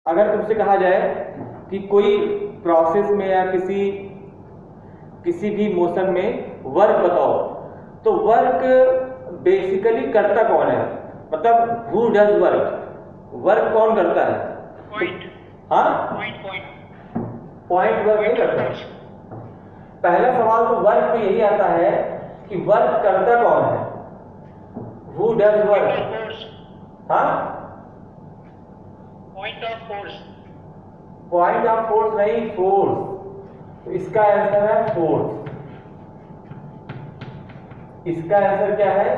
अगर तुमसे कहा जाए कि कोई प्रोसेस में या किसी भी मोशन में वर्क बताओ, तो वर्क बेसिकली करता कौन है, मतलब हु डज वर्क, वर्क कौन करता है? पॉइंट। हाँ, पॉइंट वर्क नहीं करता। पहला सवाल तो वर्क में यही आता है कि वर्क करता कौन है, हु डज वर्क। हाँ, point of force. Point of force नहीं, फोर्स। तो इसका आंसर है फोर्स। इसका आंसर क्या है?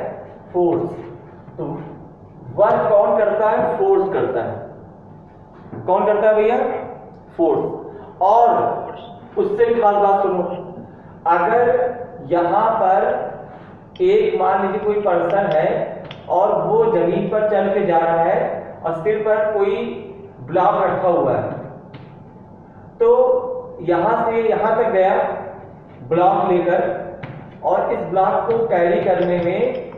फोर्स। तो वर्क कौन करता है? फोर्स करता है। कौन करता है भैया? फोर्स। और उससे भी खास बात सुनो, अगर यहां पर एक मान लीजिए कोई पर्सन है और वो जमीन पर चल के जा रहा है और सिर पर कोई ब्लॉक रखा हुआ है, तो यहां से यहां तक गया ब्लॉक लेकर, और इस ब्लॉक को कैरी करने में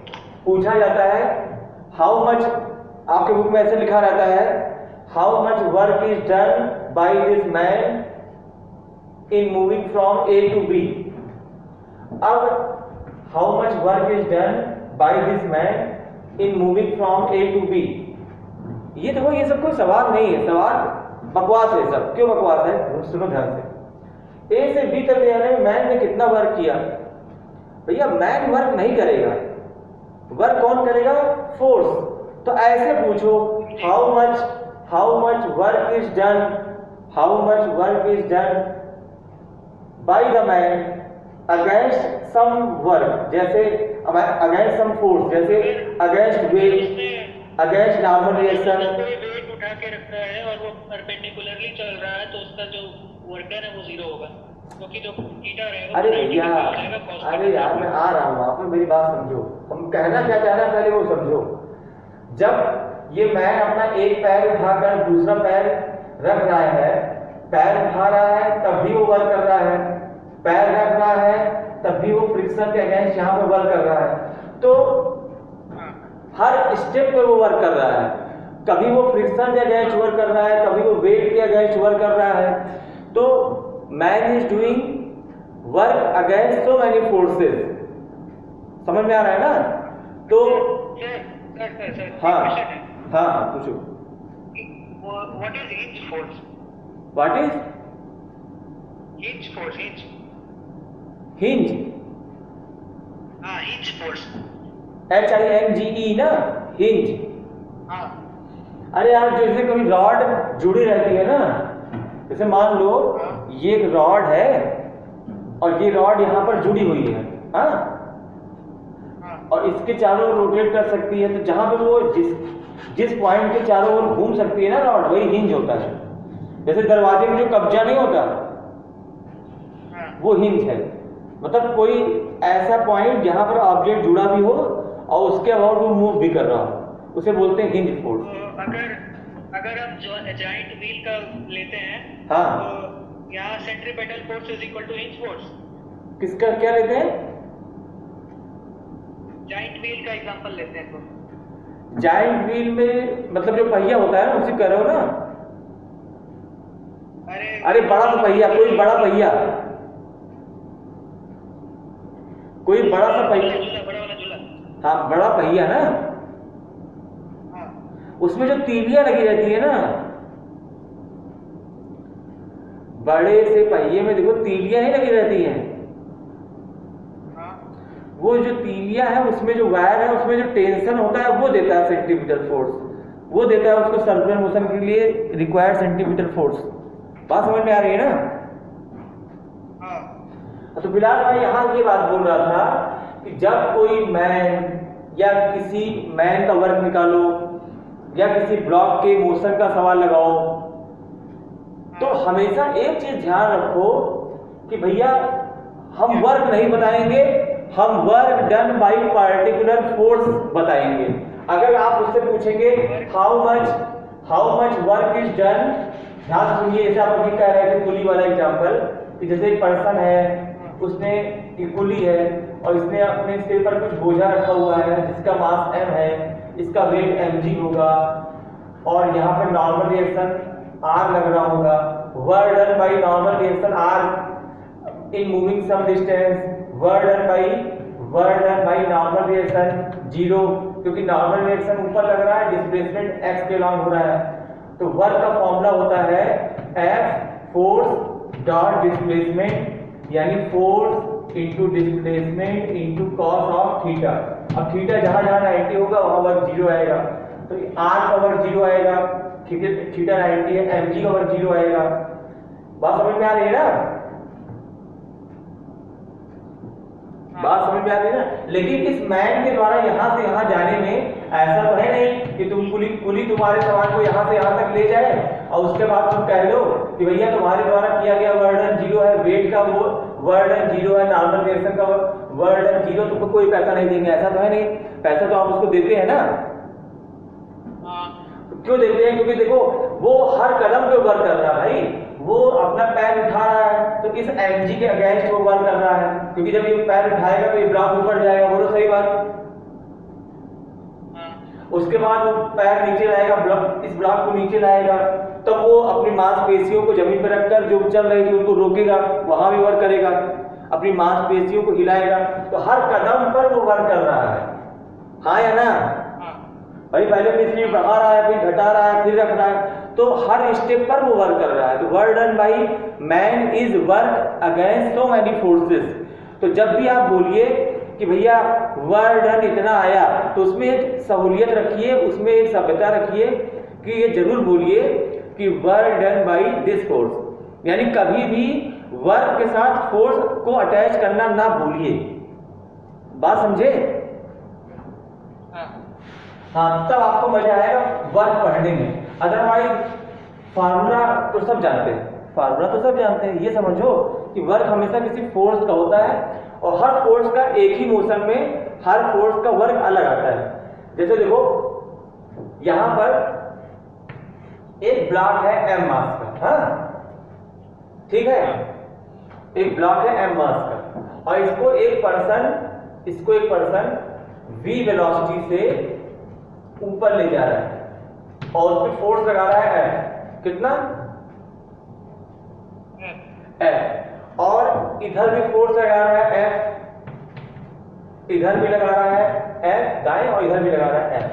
पूछा जाता है हाउ मच, आपके बुक में ऐसे लिखा रहता है how much work is done by this man in moving from A to B. अब how much work is done by this man in moving from A to B, ये देखो ये सब कोई सवाल नहीं है, सवाल बकवास है सब। क्यों बकवास है? सुनो ध्यान से। ए से बी तक जाने में मैन ने कितना वर्क किया? भैया मैन वर्क नहीं करेगा, वर्क कौन करेगा? फोर्स। तो ऐसे पूछो how much work is done, how much work is done by the man against some work, जैसे अगेंस्ट सम फोर्स, जैसे against weight, against normal reaction. Weight उठा के रखता है और वो परपेंडिकुलरली चल रहा है, तो उसका जो वर्कर है वो जीरो होगा, क्योंकि जो थीटा रहेगा। अरे भैया, अरे यार मैं आ रहा हूँ, आप मेरी बात समझो, हम कहना क्या चाह रहे हैं पहले वो समझो। जब ये मैन अपना एक पैर उठाकर दूसरा पैर रख रहा है, पैर उठा रहा है तब भी वो वर्क कर रहा है, पैर रख रहा है तब भी वो फ्रिक्शन के अगेंस्ट यहाँ पे वर्क कर रहा है। तो हर स्टेप पे वो वर्क कर रहा है, कभी वो फ्रिक्शन के अगेंस्ट वर्क कर रहा है, कभी वो वेट के अगेंस्ट वर्क कर रहा है। तो man is doing work against so many forces. समझ में आ रहा है ना? तो हाँ हाँ पूछो। What is hinge force? What is hinge force? Hinge, हाँ हिंज फोर्स, HINGE ना, हिंज। हाँ। अरे यार जैसे कभी रॉड जुड़ी रहती है ना, जैसे मान लो ये एक रॉड है और ये रॉड यहाँ पर जुड़ी हुई है, हाँ, और इसके चारों ओर रोटेट कर सकती है, तो जहां पे वो जिस पॉइंट के चारों ओर घूम सकती है ना रॉड, वही हिंज होता है। जैसे दरवाजे में जो कब्जा नहीं होता, वो हिंज है। मतलब कोई ऐसा पॉइंट जहां पर ऑब्जेक्ट जुड़ा भी हो और उसके अबाउट वो मूव भी कर रहा हो, उसे बोलते हैं हिंज फोर्स। अगर हम जॉइंट व्हील का लेते हैं, हाँ, तो यहाँ centripetal force is equal to hinge force. किसका क्या लेते हैं? जॉइंट व्हील का एग्जांपल लेते हैं तो जॉइंट व्हील में मतलब जो पहिया होता है ना, उसे कर रहे हो ना? अरे बड़ा सा पहिया, कोई बड़ा पहिया, कोई बड़ा सा पहिया, बड़ा वाला झूला। हाँ बड़ा पहिया ना, उसमें जो तीलियां लगी रहती है ना, बड़े से पहिए में देखो तीलियां नहीं लगी रहती हैं, वो जो तीलियां है उसमें जो वायर है उसमें जो टेंशन होता है वो देता है सेंटीमीटर फोर्स, वो देता है उसको सर्कुलर मोशन के लिए रिक्वायर्ड सेंटीमीटर फोर्स। बात समझ में आ रही है ना? तो फिलहाल मैं यहाँ ये बात बोल रहा था कि जब कोई मैन या किसी मैन का वर्क निकालो या किसी ब्लॉक के मोशन का सवाल लगाओ, तो हमेशा एक चीज ध्यान रखो कि भैया हम वर्क नहीं बताएंगे, हम work done bye particular force बताएंगे। अगर आप उससे पूछेंगे how much work is done, ध्यान सुनिए, जैसे आप अभी कह रहे थे कुली वाला एग्जांपल, कि जैसे एक पर्सन है, उसने एक कुली है और इसने अपने सिर पर कुछ बोझा रखा हुआ है जिसका मास m है, इसका वेट mg होगा, और यहाँ पर नॉर्मल रिएक्शन आर लग रहा होगा, work done by normal reaction R in moving some distance, work done by normal reaction 0, क्योंकि नॉर्मल रिएक्शन ऊपर लग रहा है, डिस्प्लेसमेंट x के अलॉन्ग हो रहा है। तो वर्क का फॉर्मूला होता है F फोर्स डॉट डिस्प्लेसमेंट, यानी force into displacement into cos of theta. अब थीटा जहां जहां 90 होगा वहां वर्क 0 आएगा, तो r का वर्क 0 आएगा, ठीक है, थीटा 90 है, mg का वर्क 0 आएगा। बात समझ में आ रही है ना? बात समझ में आ रही है ना? लेकिन इस मैन के द्वारा यहां से यहां जाने में ऐसा तो है नहीं कि तुम पुली तुम्हारे सामान को यहां से यहां तक ले जाए और उसके बाद तुम कह लो कि भैया तुम्हारे द्वारा किया गया वर्डन 0 है, वेट का वो वर्डन 0 है, नॉर्मल रिएक्शन का वर्डन 0, तुमको कोई पैसा नहीं देंगे। ऐसा तो है नहीं, पैसा तो आप उसको देते हैं ना। क्यों देते हैं? क्योंकि देखो वो हर कदम पे वर्क कर रहा है भाई, वो अपना पैर उठा रहा है तो इस mg के अगेंस्ट वो वर्क कर रहा है, क्योंकि जब ये पैर उठाएगा तो ये ब्लॉक ऊपर जाएगा, बोलो सही बात। उसके बाद वो पैर नीचे लाएगा, इस ब्लॉक को नीचे लाएगा, तब वो अपनी मांसपेशियों को जमीन पर रखकर जो चल रही थी उनको रोकेगा, वहां भी वर्क करेगा, अपनी मांसपेशियों को हिलाएगा, तो हर कदम पर वो वर्क कर रहा है, हाँ या ना भाई? पहले मिस्त्री बढ़ा रहा है, फिर घटा रहा है, फिर रख रहा है, तो हर स्टेप पर वो वर्क कर रहा है। तो work done by man is work against so many forces. तो जब भी आप बोलिए कि भैया वर्क डन इतना आया, तो उसमें एक सहूलियत रखिए, उसमें एक सभ्यता रखिए कि ये जरूर बोलिए कि work done by this force, यानी कभी भी वर्क के साथ फोर्स को अटैच करना ना भूलिए। बात समझे? हाँ, तब आपको मजा आएगा वर्क पढ़ने में। अदरवाइज फार्मूला तो सब जानते हैं, ये समझो कि वर्क हमेशा किसी फोर्स का होता है और हर फोर्स का एक ही मोशन में हर फोर्स का वर्क अलग आता है। जैसे देखो यहां पर एक ब्लॉक है m मास का, हाँ ठीक है, एक ब्लॉक है m मास का और इसको एक पर्सन v वेलोसिटी से ऊपर ले जा रहा है और उस पर फोर्स लगा रहा है F, कितना F, और इधर भी फोर्स लगा रहा है F, इधर भी लगा रहा है F दाएं और इधर भी लगा रहा है F,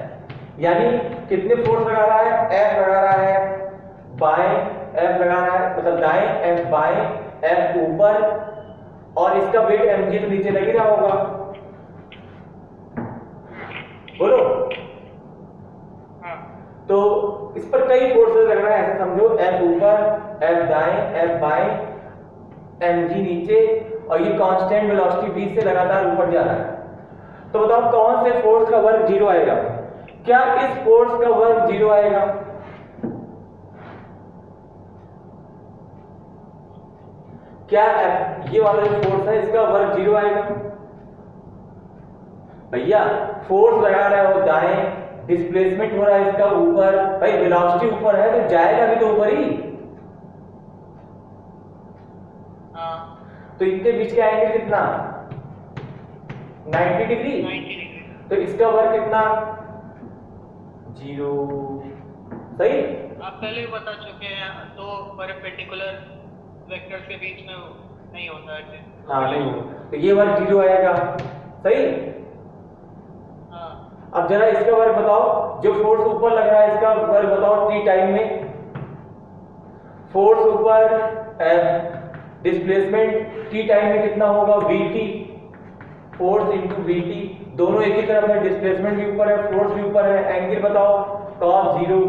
यानी कितने फोर्स लगा रहा है? F लगा रहा है बाएं, F लगा रहा है मतलब दाएं, F बाएं, F ऊपर, और इसका वेट mg तो नीचे लग ही रहा होगा, बोलो। तो इस पर कई फोर्सेस लग रहा है, ऐसे समझो F ऊपर, F दाएं, F बाएं, mg नीचे, और ये कांस्टेंट वेलोसिटी v से लगातार ऊपर जा रहा है। तो बताओ कौन से फोर्स का वर्क 0 आएगा? क्या इस फोर्स का वर्क 0 आएगा? क्या ये वाला जो फोर्स है इसका वर्क 0 आएगा? भैया फोर्स लगा रहे हो दाएं, डिस्प्लेसमेंट हो रहा है इसका ऊपर, भाई वेलोसिटी ऊपर है तो जाएगा भी तो ऊपर ही। तो इनके बीच का एंगल कितना? 90 डिग्री। तो इसका वर्क कितना? 0। सही? आप पहले भी बता चुके हैं, दो परपेंडिकुलर वेक्टर्स के बीच में नहीं होता है। हाँ नहीं होगा, तो ये वर्क 0 आएगा। सही? अब जरा इसका वर्क बताओ, जो फोर्स ऊपर लग रहा है इसका वर्क बताओ t टाइम में। फोर्स ऊपर F, डिस्प्लेसमेंट t टाइम में कितना होगा? vt, फोर्स इनटू vt, दोनों एक ही तरफ है, डिस्प्लेसमेंट भी ऊपर है, फोर्स भी ऊपर है, एंगल बताओ cos 0।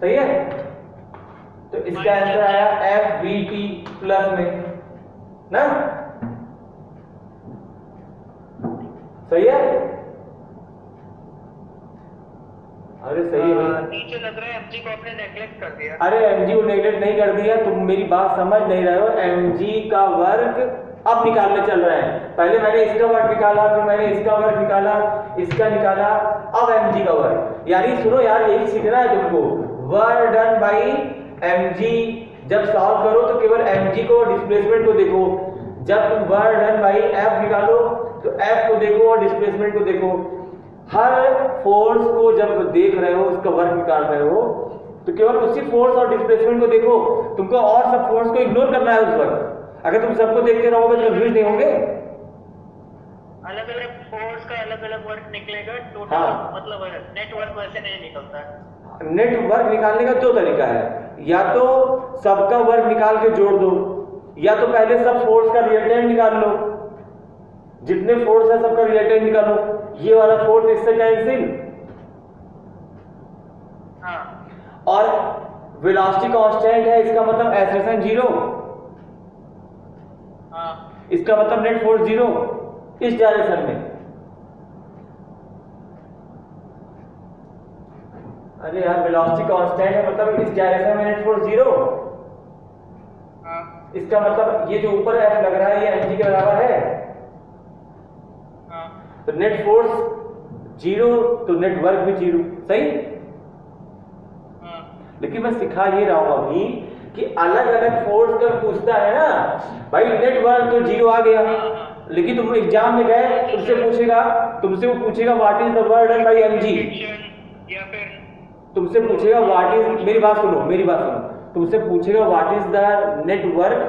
सही है? तो इसका आंसर आया FVT प्लस में ना, सही है? अरे सही है भाई, नीचे लग रहा है mg को आपने नेगलेक्ट कर दिया। अरे mg को नेगलेक्ट नहीं कर दिया, तुम मेरी बात समझ नहीं रहे हो। mg का वर्क अब निकालने चल रहे हैं, पहले मैंने इसका वर्क निकाला, फिर मैंने इसका वर्क निकाला, इसका निकाला, अब mg का वर्क। यानी सुनो यार, यही सीखना है तुमको, वर्क डन बाई mg। जब सॉल्व करो तो केवल mg को, डिस्प्लेसमेंट को देखो, जब तुम वर्क डन बाई f निकालो तो f को देखो और डिस्प्लेसमेंट को देखो। हर फोर्स को जब देख रहे हो, उसका वर्क निकाल रहे हो, तो केवल उसी फोर्स और डिस्प्लेसमेंट को देखो, तुमको और सब फोर्स को इग्नोर करना है उस वक्त। अगर तुम सबको देखते रहोगे तो कंफ्यूज नहीं होंगे। अलग अलग फोर्स का अलग अलग वर्क निकलेगा टोटल। हाँ। मतलब नेटवर्क वैसे नहीं निकलता। नेटवर्क निकालने का दो तरीका है, या तो सबका वर्क निकाल के जोड़ दो, या तो पहले सब फोर्स का रिएक्टेंट निकाल लो, जितने फोर्स है सबका रिएक्टेंट निकालो, ये वाला फोर्स इससे कैंसिल, हाँ। और वेलोसिटी कांस्टेंट है, इसका मतलब एक्सेलरेशन 0, हाँ। इसका मतलब नेट फोर्स 0 इस डायरेक्शन में। अरे यार वेलोसिटी कांस्टेंट है मतलब इस डायरेक्शन में नेट फोर्स 0, हाँ। इसका मतलब ये जो ऊपर F लग रहा है ये mg के बराबर है, हाँ। तो नेट फोर्स 0 तो नेट वर्क भी 0, सही। हाँ। लेकिन मैं सिखा ये रहा हूं अभी कि अलग अलग फोर्स का पूछता है ना भाई, नेट वर्क तो 0 आ गया, लेकिन तुम एग्जाम में गए तुमसे वो पूछेगा what is the work done bye mg, या फिर तुमसे पूछेगा व्हाट इज, मेरी बात सुनो, तुमसे पूछेगा what is the net work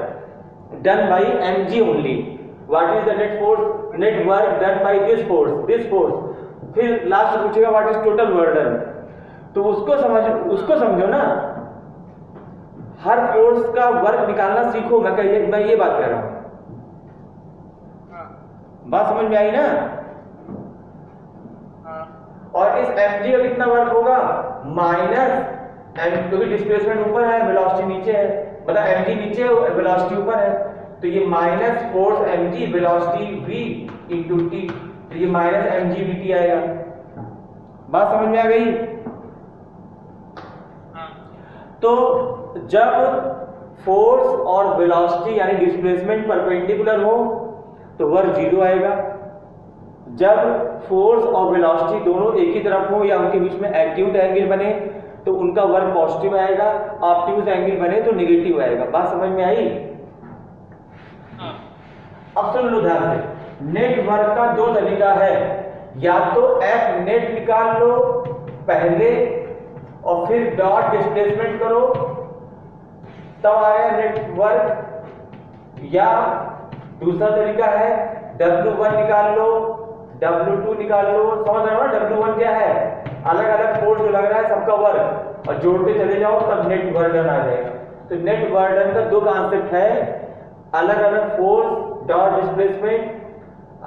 done bye mg only, what is the net work done by this force, फिर लास्ट पूछेगा what is total work done. तो उसको समझो ना, हर फोर्स का वर्क निकालना सीखो। मैं ये बात कर रहा हूं, बात समझ में आई ना। और इस mg का कितना वर्क होगा, माइनस क्योंकि डिस्प्लेसमेंट ऊपर है वेलोसिटी नीचे है, मतलब mg नीचे है वेलोसिटी ऊपर है, तो ये minus force mg velocity v into t, तो ये माइनस mg vt आएगा। बात समझ में आ गई। तो जब फोर्स और वेलोसिटी यानी डिस्प्लेसमेंट परपेंडिकुलर हो तो वर्क 0 आएगा, जब फोर्स और वेलोसिटी दोनों एक ही तरफ हो या उनके बीच में एक्यूट एंगल बने तो उनका वर्क पॉजिटिव आएगा, ऑब्ट्यूज एंगल बने तो नेगेटिव आएगा। बात समझ में आई। अब सुन लो ध्यान से, नेट वर्क का दो तरीका है, या तो एफ नेट निकाल लो पहले और फिर डॉट डिस्प्लेसमेंट करो तब आएगा नेट वर्क, या दूसरा तरीका है W1 निकाल लो W2 निकाल लो। समझ रहे हो ना W1 क्या है, अलग अलग फोर्स जो लग रहा है सबका वर्क, और जोड़ते चले जाओ तब नेट वर्क डन आ जाएगा। तो नेट वर्क डन का दो कॉन्सेप्ट है, अलग अलग फोर्स डॉट डिस्प्लेसमेंट,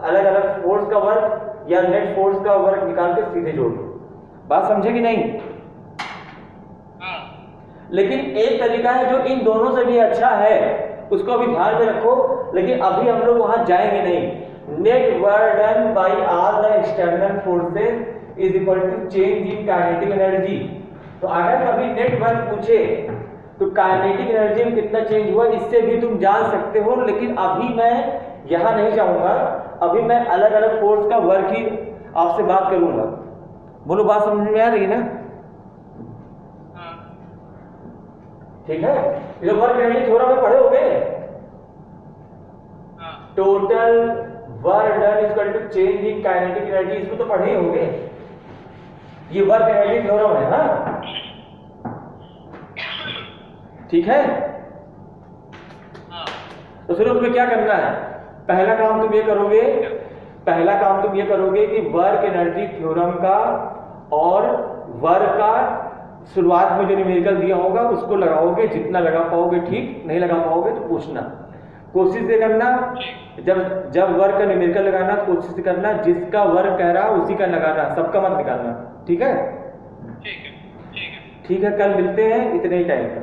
अलग अलग फोर्स का वर्क या नेट फोर्स का वर्क निकाल के सीधे जोड़ लो। बात समझे कि नहीं। लेकिन एक तरीका है जो इन दोनों से भी अच्छा है, उसको अभी ध्यान में रखो, लेकिन अभी हम लोग वहां जाएंगे नहीं। Net work done by all the external forces is equal to change in kinetic energy. तो अगर कभी नेट वर्क पूछे तो काइनेटिक एनर्जी में कितना चेंज हुआ इससे भी तुम जान सकते हो, लेकिन अभी मैं यहां नहीं जाऊंगा, अभी मैं अलग अलग फोर्स का वर्क ही आपसे बात करूंगा। बोलो बात समझ में आ रही है ना। ठीक है, ये तो वर्क एनर्जी थोड़ा में पढ़े होंगे, total work done is equal to change in kinetic energy, इसको तो पढ़े ही होंगे। ये वर्क एनर्जी थ्योरम है। हाँ ठीक है। तो फिर तुम्हें क्या करना है, पहला काम तुम ये करोगे कि वर्क एनर्जी थ्योरम का और वर्क का शुरुआत में जो न्यूमेरिकल दिया होगा उसको लगाओगे, जितना लगा पाओगे ठीक, नहीं लगा पाओगे तो पूछना। कोशिश ये करना जब वर्क का न्यूमेरिकल लगाना तो कोशिश करना जिसका वर्क कह रहा उसी का लगाना, सबका मत निकालना। ठीक है, ठीक है, कल मिलते हैं इतने ही टाइम पर।